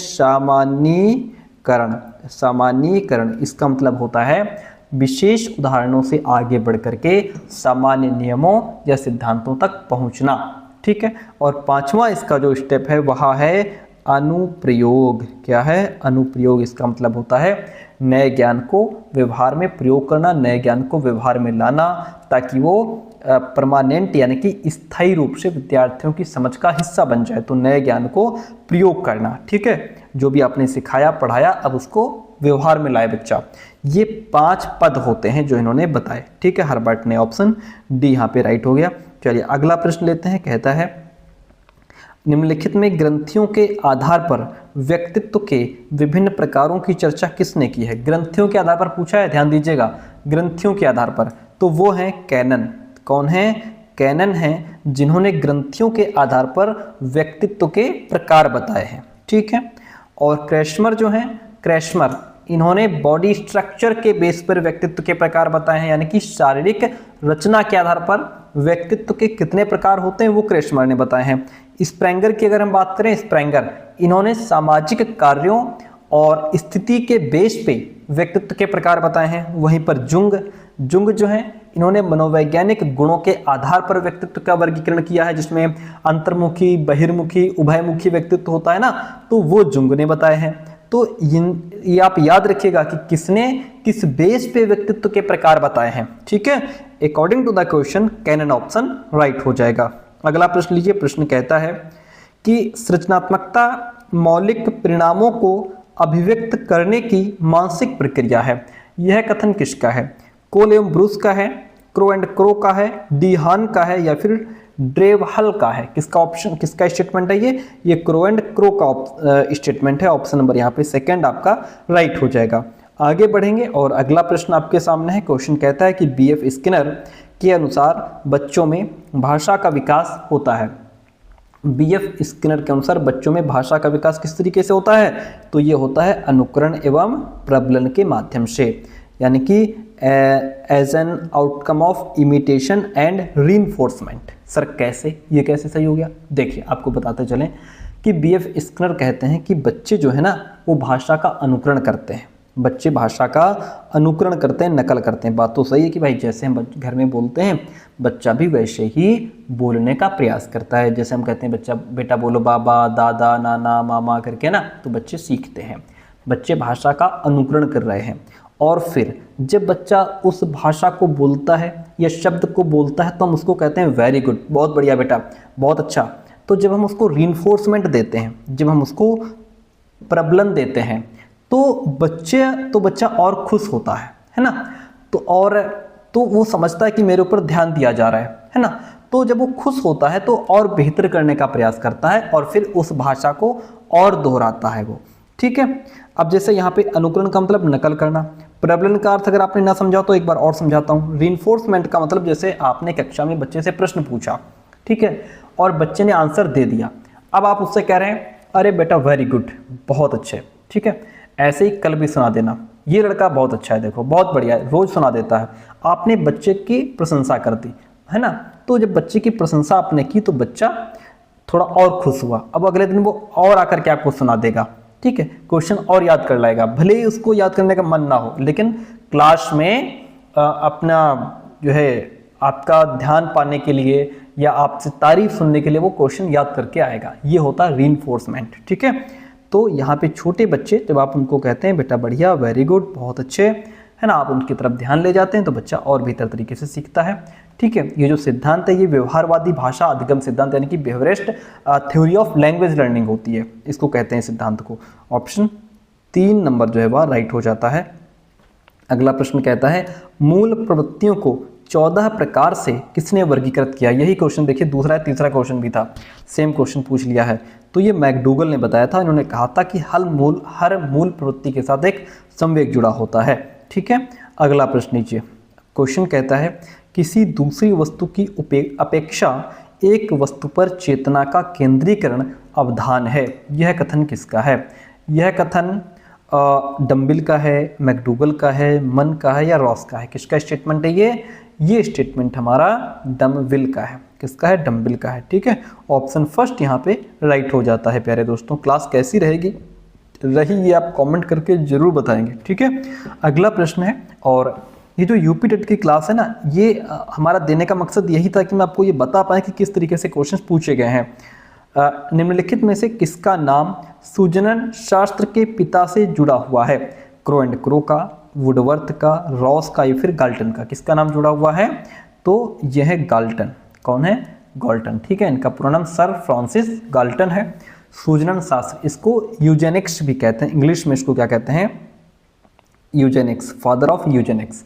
Speaker 1: सामान्यीकरण। इसका मतलब होता है विशेष उदाहरणों से आगे बढ़ करके सामान्य नियमों या सिद्धांतों तक पहुंचना, ठीक है। और 5वां इसका जो स्टेप है वह है अनुप्रयोग। क्या है? अनुप्रयोग। इसका मतलब होता है नए ज्ञान को व्यवहार में प्रयोग करना, नए ज्ञान को व्यवहार में लाना, ताकि वो परमानेंट यानी कि स्थायी रूप से विद्यार्थियों की समझ का हिस्सा बन जाए, तो नए ज्ञान को प्रयोग करना। ठीक है, जो भी आपने सिखाया पढ़ाया अब उसको व्यवहार में लाए बच्चा। ये 5 पद होते हैं जो इन्होंने बताए। ठीक है, हर्बर्ट ने, ऑप्शन डी यहाँ पे राइट हो गया। चलिए अगला प्रश्न लेते हैं। कहता है निम्नलिखित में ग्रंथियों के आधार पर व्यक्तित्व के विभिन्न प्रकारों की चर्चा किसने की है? ग्रंथियों के आधार पर पूछा है, ध्यान दीजिएगा, ग्रंथियों के आधार पर, तो वो है कैनन। कौन है? कैनन है, जिन्होंने ग्रंथियों के आधार पर व्यक्तित्व के प्रकार बताए हैं। ठीक है, और क्रैस्मर जो हैं, क्रैस्मर इन्होंने बॉडी स्ट्रक्चर के बेस पर व्यक्तित्व के प्रकार बताए हैं, यानी कि शारीरिक रचना के आधार पर व्यक्तित्व के कितने प्रकार होते हैं वो क्रैस्मर ने बताए हैं। स्प्रेंगर की अगर हम बात करें, स्प्रेंगर इन्होंने सामाजिक कार्यों और स्थिति के बेस पे व्यक्तित्व के प्रकार बताए हैं। वहीं पर जुंग जो है इन्होंने मनोवैज्ञानिक गुणों के आधार पर व्यक्तित्व का वर्गीकरण किया है, जिसमें अंतर्मुखी, बहिर्मुखी, उभयमुखी व्यक्तित्व होता है ना, तो वो जुंग ने बताए हैं। तो ये आप याद रखिएगा कि किसने किस बेस पे व्यक्तित्व के प्रकार बताए हैं। ठीक है, अकॉर्डिंग टू द क्वेश्चन कैनन ऑप्शन राइट हो जाएगा। अगला प्रश्न लीजिए। प्रश्न कहता है कि सृजनात्मकता मौलिक परिणामों को अभिव्यक्त करने की मानसिक प्रक्रिया है। यह कथन किसका है? कोल एवं ब्रूस का है, क्रो एंड क्रो का है, डी हान का है, या फिर ड्रेवहल का है? किसका ऑप्शन, किसका स्टेटमेंट है ये क्रो एंड क्रो का स्टेटमेंट है। ऑप्शन नंबर यहाँ पे सेकंड आपका राइट हो जाएगा। आगे बढ़ेंगे और अगला प्रश्न आपके सामने है। क्वेश्चन कहता है कि बीएफ स्किनर के अनुसार बच्चों में भाषा का विकास होता है। बीएफ स्किनर के अनुसार बच्चों में भाषा का विकास किस तरीके से होता है? तो ये होता है अनुकरण एवं प्रबलन के माध्यम से, यानी कि as an outcome of imitation and reinforcement. Sir कैसे, ये कैसे सही हो गया? देखिए आपको बताते चलें कि बीएफ स्किनर कहते हैं कि बच्चे जो है ना वो भाषा का अनुकरण करते हैं, बच्चे भाषा का अनुकरण करते हैं, नकल करते हैं। बात तो सही है कि भाई जैसे हम घर में बोलते हैं बच्चा भी वैसे ही बोलने का प्रयास करता है। जैसे हम कहते हैं बच्चा, बेटा बोलो बाबा, दादा, नाना, मामा करके ना, तो बच्चे सीखते हैं। बच्चे भाषा का अनुकरण कर रहे हैं, और फिर जब बच्चा उस भाषा को बोलता है या शब्द को बोलता है तो हम उसको कहते हैं वेरी गुड, बहुत बढ़िया बेटा, बहुत अच्छा। तो जब हम उसको रीइंफोर्समेंट देते हैं, जब हम उसको प्रबलन देते हैं, तो बच्चा और खुश होता है ना, तो वो समझता है कि मेरे ऊपर ध्यान दिया जा रहा है ना। तो जब वो खुश होता है तो और बेहतर करने का प्रयास करता है और फिर उस भाषा को और दोहराता है वो। ठीक है, अब जैसे यहाँ पे अनुकरण का मतलब नकल करना, प्रबलन का अर्थ अगर आपने ना समझा तो एक बार और समझाता हूँ। रीइंफोर्समेंट का मतलब जैसे आपने कक्षा में बच्चे से प्रश्न पूछा, ठीक है, और बच्चे ने आंसर दे दिया, अब आप उससे कह रहे हैं अरे बेटा वेरी गुड, बहुत अच्छे। ठीक है, ऐसे ही कल भी सुना देना, ये लड़का बहुत अच्छा है, देखो बहुत बढ़िया है, रोज सुना देता है। आपने बच्चे की प्रशंसा कर दी है ना, तो जब बच्चे की प्रशंसा आपने की तो बच्चा थोड़ा और खुश हुआ। अब अगले दिन वो और आकर के आपको सुना देगा। ठीक है, क्वेश्चन और याद कर लाएगा, भले ही उसको याद करने का मन ना हो, लेकिन क्लास में अपना जो है आपका ध्यान पाने के लिए या आपसे तारीफ सुनने के लिए वो क्वेश्चन याद करके आएगा। ये होता है रीइंफोर्समेंट। ठीक है, तो यहाँ पे छोटे बच्चे जब आप उनको कहते हैं बेटा बढ़िया, वेरी गुड, बहुत अच्छे, है ना, आप उनकी तरफ ध्यान ले जाते हैं तो बच्चा और बेहतर तरीके से सीखता है। ठीक है, ये जो सिद्धांत है ये व्यवहारवादी भाषा अधिगम सिद्धांत यानी कि behaviourist theory of language learning होती है, इसको कहते हैं सिद्धांत को। ऑप्शन 3 नंबर जो है वह राइट हो जाता है। अगला प्रश्न कहता है मूल प्रवृत्तियों को 14 प्रकार से किसने वर्गीकृत किया? यही क्वेश्चन देखिए, दूसरा तीसरा क्वेश्चन भी था, सेम क्वेश्चन पूछ लिया है। तो ये मैकडूगल ने बताया था, इन्होंने कहा था कि हर मूल प्रवृत्ति के साथ एक संवेग जुड़ा होता है। ठीक है, अगला प्रश्न लीजिए। क्वेश्चन कहता है किसी दूसरी वस्तु की अपेक्षा एक वस्तु पर चेतना का केंद्रीकरण अवधान है। यह कथन किसका है? यह कथन डम्बिल का है, मैकडूगल का है, मन का है या रॉस का है? किसका स्टेटमेंट है ये स्टेटमेंट हमारा डम्बिल का है। किसका है? डम्बिल का है। ठीक है, ऑप्शन फर्स्ट यहाँ पे राइट हो जाता है। प्यारे दोस्तों, क्लास कैसी रहेगी ये आप कमेंट करके जरूर बताएंगे। ठीक है, अगला प्रश्न है, और ये जो यूपी टेट की क्लास है ना, ये हमारा देने का मकसद यही था कि मैं आपको ये बता पाए कि किस तरीके से क्वेश्चंस पूछे गए हैं। निम्नलिखित में से किसका नाम सुजनन शास्त्र के पिता से जुड़ा हुआ है? क्रो एंड क्रो का, वुडवर्थ का, रॉस का या फिर गाल्टन का? किसका नाम जुड़ा हुआ है? तो यह है गाल्टन। कौन है? गाल्टन। ठीक है, इनका पूरा नाम सर फ्रांसिस गाल्टन है। सूजनन शास्त्र, इसको यूजेनिक्स भी कहते हैं, इंग्लिश में इसको क्या कहते हैं? Eugenics, father of eugenics.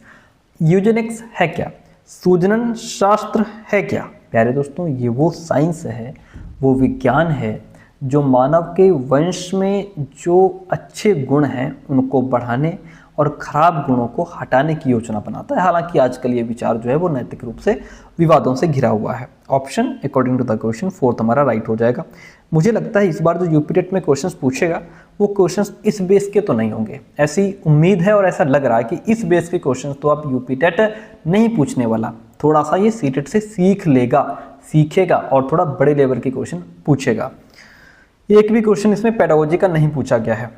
Speaker 1: Eugenics है क्या? सूजनन शास्त्र है क्या? प्यारे दोस्तों, ये वो साइंस है, वो विज्ञान है जो मानव के वंश में जो अच्छे गुण हैं उनको बढ़ाने और खराब गुणों को हटाने की योजना बनाता है। हालांकि आजकल ये विचार जो है वो नैतिक रूप से विवादों से घिरा हुआ है। Option according to the question 4 हमारा राइट हो जाएगा। मुझे लगता है इस बार जो यूपी टेट में क्वेश्चंस पूछेगा वो क्वेश्चंस इस बेस के तो नहीं होंगे, ऐसी उम्मीद है और ऐसा लग रहा है कि इस बेस के क्वेश्चंस तो आप यूपी टेट नहीं पूछने वाला। थोड़ा सा ये सीटेट से सीखेगा और थोड़ा बड़े लेवल के क्वेश्चन पूछेगा। एक भी क्वेश्चन इसमें पेडागोजी का नहीं पूछा गया है।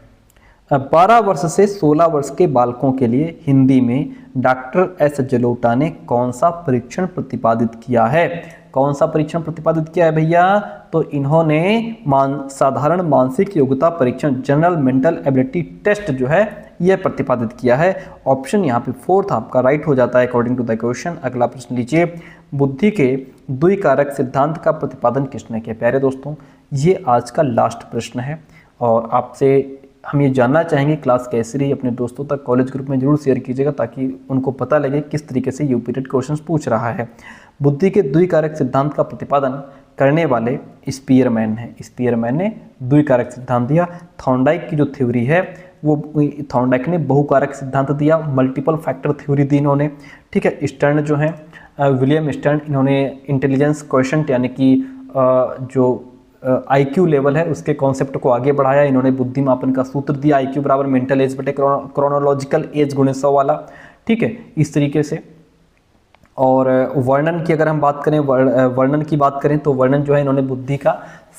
Speaker 1: 12 वर्ष से 16 वर्ष के बालकों के लिए हिंदी में डॉक्टर एस जलोटा ने कौन सा परीक्षण प्रतिपादित किया है? कौन सा परीक्षण प्रतिपादित किया है भैया? तो इन्होंने साधारण मानसिक योग्यता परीक्षण, जनरल मेंटल एबिलिटी टेस्ट जो है यह प्रतिपादित किया है। ऑप्शन यहाँ पे 4 आपका राइट हो जाता है अकॉर्डिंग टू द क्वेश्चन। अगला प्रश्न लीजिए, बुद्धि के द्विकारक सिद्धांत का प्रतिपादन किसने किया? प्यारे दोस्तों, ये आज का लास्ट प्रश्न है और आपसे हम ये जानना चाहेंगे क्लास कैसी रही, अपने दोस्तों तक कॉलेज ग्रुप में जरूर शेयर कीजिएगा ताकि उनको पता लगे किस तरीके से यूपी टेट क्वेश्चंस पूछ रहा है। बुद्धि के द्विकारक सिद्धांत का प्रतिपादन करने वाले स्पीयरमैन हैं। स्पीयरमैन ने द्विकारक सिद्धांत दिया। थॉर्नडाइक की जो थ्योरी है वो थॉर्नडाइक ने बहुकारक सिद्धांत दिया, मल्टीपल फैक्टर थ्योरी दी इन्होंने। ठीक है, स्टर्न जो है विलियम स्टर्न, इन्होंने इंटेलिजेंस क्वेश्चन यानी कि जो IQ लेवल है उसके कॉन्सेप्ट को आगे बढ़ाया। इन्होंने बुद्धिमापन का सूत्र दिया, IQ बराबर मेंटल एज बटे क्रोनोलॉजिकल एज गुणे 100 वाला। ठीक है, इस तरीके से। और वर्णन की अगर हम बात करें, वर्णन की बात करें तो वर्णन जो है इन्होंने बुद्धि का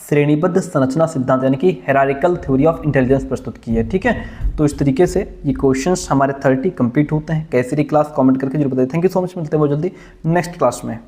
Speaker 1: श्रेणीबद्ध संरचना सिद्धांत यानी कि हेरारिकल थ्योरी ऑफ इंटेलिजेंस प्रस्तुत की है। ठीक है, तो इस तरीके से ये क्वेश्चंस हमारे 30 कंप्लीट होते हैं। कैसी रही क्लास कमेंट करके जरूर बताइए। थैंक यू सो मच, मिलते हैं बहुत जल्दी नेक्स्ट क्लास में।